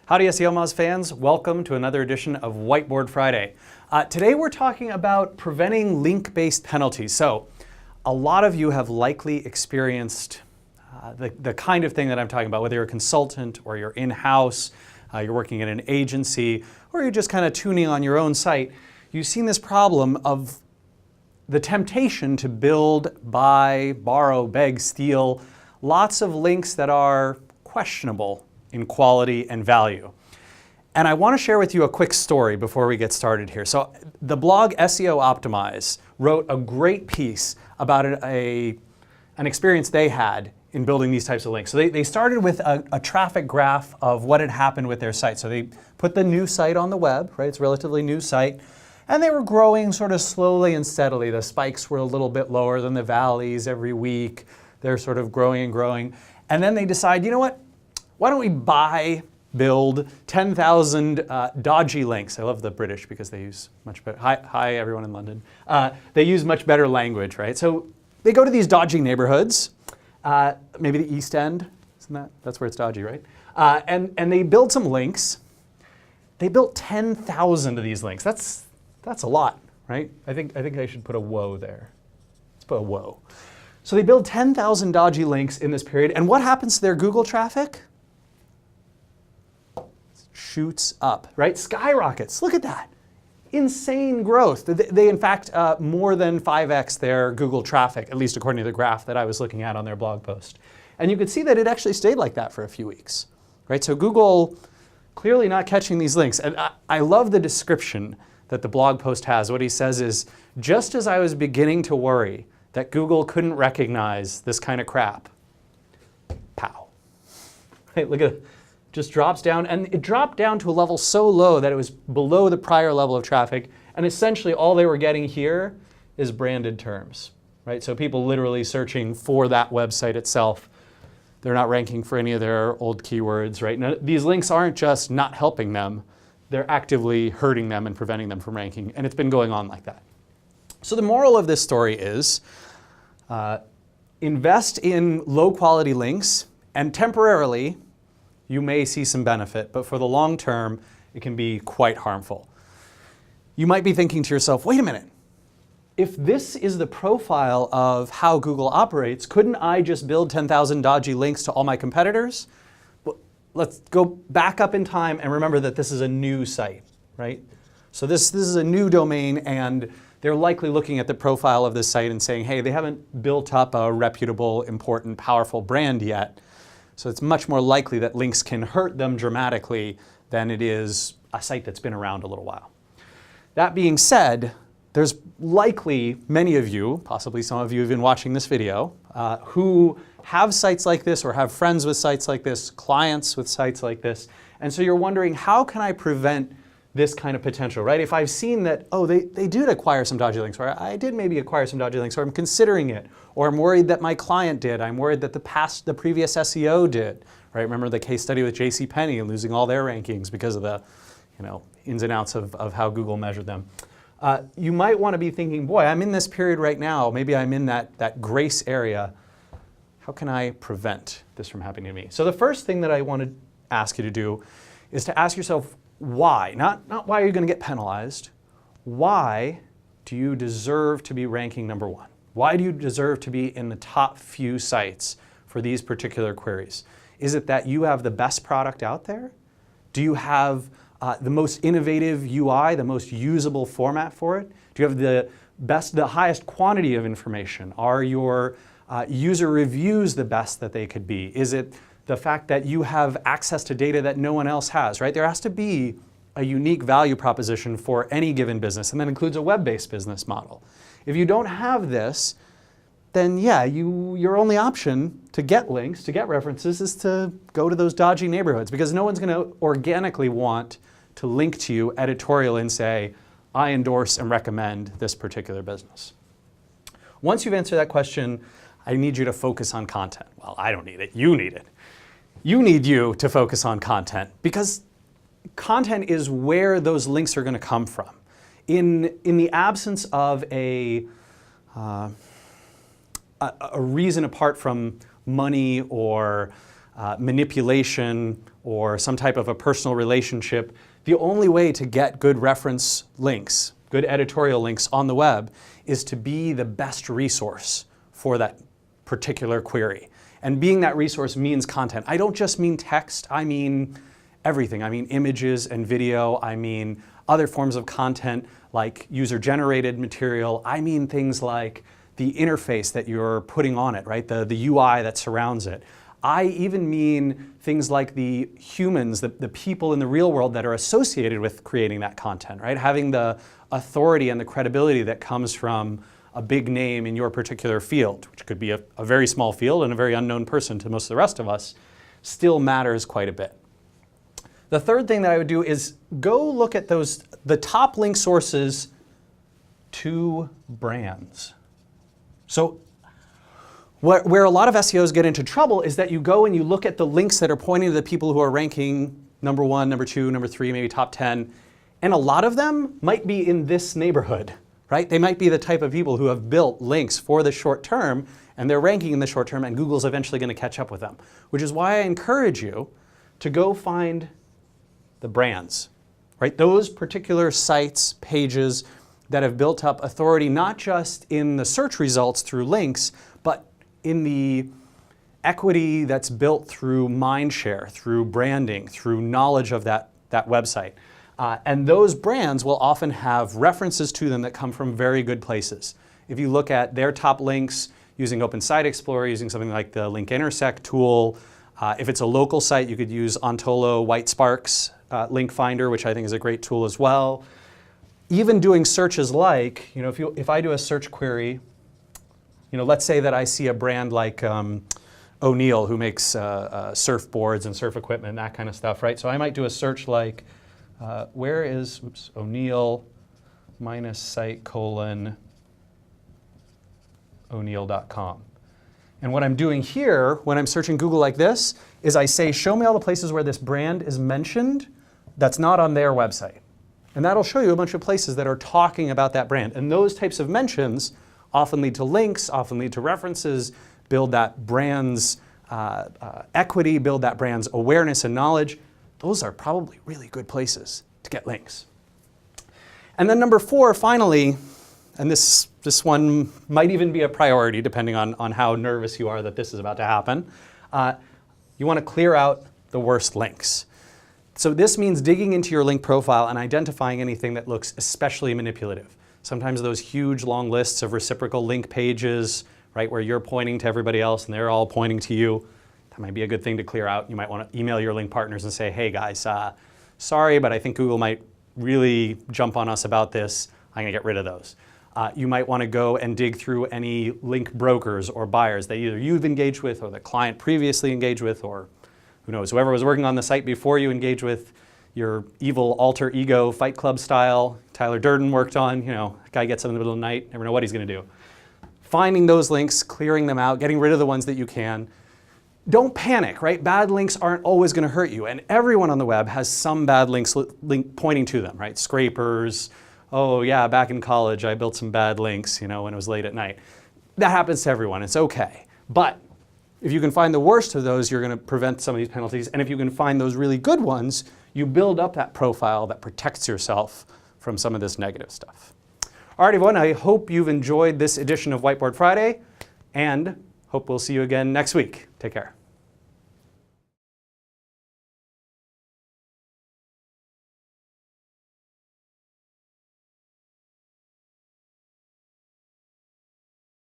Howdy SEO Moz fans, welcome to another edition of Whiteboard Friday. Today we're talking about preventing link-based penalties. So a lot of you have likely experienced the kind of thing that I'm talking about, whether you're a consultant or you're in-house, you're working in an agency, or you're just kind of tuning on your own site. You've seen this problem of the temptation to build, buy, borrow, beg, steal lots of links that are questionable in quality and value. And I want to share with you a quick story before we get started here. So the blog SEO Optimize wrote a great piece about an experience they had in building these types of links. So they started with a traffic graph of what had happened with their site. So they put the new site on the web, right? It's a relatively new site. And they were growing sort of slowly and steadily. The spikes were a little bit lower than the valleys every week. They're sort of growing and growing. And then they decide, you know what? Why don't we build 10,000 dodgy links? I love the British because they use much better. Hi everyone in London. They use much better language, right? So they go to these dodgy neighborhoods, maybe the East End, that's where it's dodgy, right? And they build some links. They built 10,000 of these links. That's a lot, right? I think I should put a whoa there. Let's put a whoa. So they build 10,000 dodgy links in this period, and what happens to their Google traffic? Shoots up, right? Skyrockets. Look at that. Insane growth. They in fact, more than 5x their Google traffic, at least according to the graph that I was looking at on their blog post. And you could see that it actually stayed like that for a few weeks, right? So Google clearly not catching these links. And I love the description that the blog post has. What he says is, just as I was beginning to worry that Google couldn't recognize this kind of crap, pow. Hey, look at it. Just drops down, and it dropped down to a level so low that it was below the prior level of traffic, and essentially all they were getting here is branded terms, right? So people literally searching for that website itself. They're not ranking for any of their old keywords, right? Now, these links aren't just not helping them, they're actively hurting them and preventing them from ranking, and it's been going on like that. So the moral of this story is, invest in low quality links, and temporarily, you may see some benefit, but for the long term, it can be quite harmful. You might be thinking to yourself, wait a minute, if this is the profile of how Google operates, couldn't I just build 10,000 dodgy links to all my competitors? Well, let's go back up in time and remember that this is a new site, right? So this is a new domain, and they're likely looking at the profile of this site and saying, hey, they haven't built up a reputable, important, powerful brand yet. So it's much more likely that links can hurt them dramatically than it is a site that's been around a little while. That being said, there's likely many of you, possibly some of you who've been watching this video, who have sites like this or have friends with sites like this, clients with sites like this. And so you're wondering, how can I prevent this kind of potential, right? If I've seen that, oh, they did acquire some dodgy links, or I did maybe acquire some dodgy links, or I'm considering it, or I'm worried that my client did, I'm worried that the previous SEO did, right? Remember the case study with JCPenney and losing all their rankings because of the, ins and outs of how Google measured them. You might want to be thinking, boy, I'm in this period right now, maybe I'm in that grace area. How can I prevent this from happening to me? So the first thing that I want to ask you to do is to ask yourself, why? Not why are you going to get penalized. Why do you deserve to be ranking number one? Why do you deserve to be in the top few sites for these particular queries? Is it that you have the best product out there? Do you have the most innovative UI, the most usable format for it? Do you have the highest quantity of information? Are your user reviews the best that they could be? Is it the fact that you have access to data that no one else has, right? There has to be a unique value proposition for any given business, and that includes a web-based business model. If you don't have this, then yeah, your only option to get links, to get references, is to go to those dodgy neighborhoods, because no one's going to organically want to link to you editorially and say, I endorse and recommend this particular business. Once you've answered that question, I need you to focus on content. Well, I don't need it, you need it. You need you to focus on content, because content is where those links are going to come from. In the absence of a reason apart from money or manipulation or some type of a personal relationship, the only way to get good reference links, good editorial links on the web, is to be the best resource for that particular query. And being that resource means content. I don't just mean text, I mean everything. I mean images and video, I mean other forms of content like user-generated material. I mean things like the interface that you're putting on it, right? The UI that surrounds it. I even mean things like the humans, the people in the real world that are associated with creating that content, right? Having the authority and the credibility that comes from a big name in your particular field, which could be a very small field and a very unknown person to most of the rest of us, still matters quite a bit. The third thing that I would do is go look at the top link sources to brands. So where a lot of SEOs get into trouble is that you go and you look at the links that are pointing to the people who are ranking number 1, number 2, number 3, maybe top 10, and a lot of them might be in this neighborhood, right? They might be the type of people who have built links for the short term, and they're ranking in the short term, and Google's eventually going to catch up with them, which is why I encourage you to go find the brands, right? Those particular sites, pages that have built up authority not just in the search results through links, but in the equity that's built through mind share, through branding, through knowledge of that website. And those brands will often have references to them that come from very good places. If you look at their top links using Open Site Explorer, using something like the Link Intersect tool, if it's a local site, you could use Ontolo Whitespark's link finder, which I think is a great tool as well. Even doing searches like, if I do a search query, let's say that I see a brand like O'Neill who makes surfboards and surf equipment and that kind of stuff, right? So I might do a search like, where is O'Neill -site : O'Neill.com. And what I'm doing here when I'm searching Google like this is I say, show me all the places where this brand is mentioned that's not on their website. And that'll show you a bunch of places that are talking about that brand. And those types of mentions often lead to links, often lead to references, build that brand's equity, build that brand's awareness and knowledge. Those are probably really good places to get links. And then number 4, finally, and this one might even be a priority depending on how nervous you are that this is about to happen, you want to clear out the worst links. So this means digging into your link profile and identifying anything that looks especially manipulative. Sometimes those huge long lists of reciprocal link pages, right, where you're pointing to everybody else and they're all pointing to you, that might be a good thing to clear out. You might want to email your link partners and say, hey guys, sorry, but I think Google might really jump on us about this. I'm going to get rid of those. You might want to go and dig through any link brokers or buyers that either you've engaged with or the client previously engaged with, or who knows, whoever was working on the site before you engaged with, your evil alter ego Fight Club style, Tyler Durden worked on, guy gets up in the middle of the night, never know what he's going to do. Finding those links, clearing them out, getting rid of the ones that you can. Don't panic, right? Bad links aren't always going to hurt you, and everyone on the web has some bad links pointing to them, right? Scrapers, oh yeah, back in college I built some bad links, when it was late at night. That happens to everyone, it's okay. But if you can find the worst of those, you're going to prevent some of these penalties, and if you can find those really good ones, you build up that profile that protects yourself from some of this negative stuff. All right, everyone, I hope you've enjoyed this edition of Whiteboard Friday, and hope we'll see you again next week. Take care.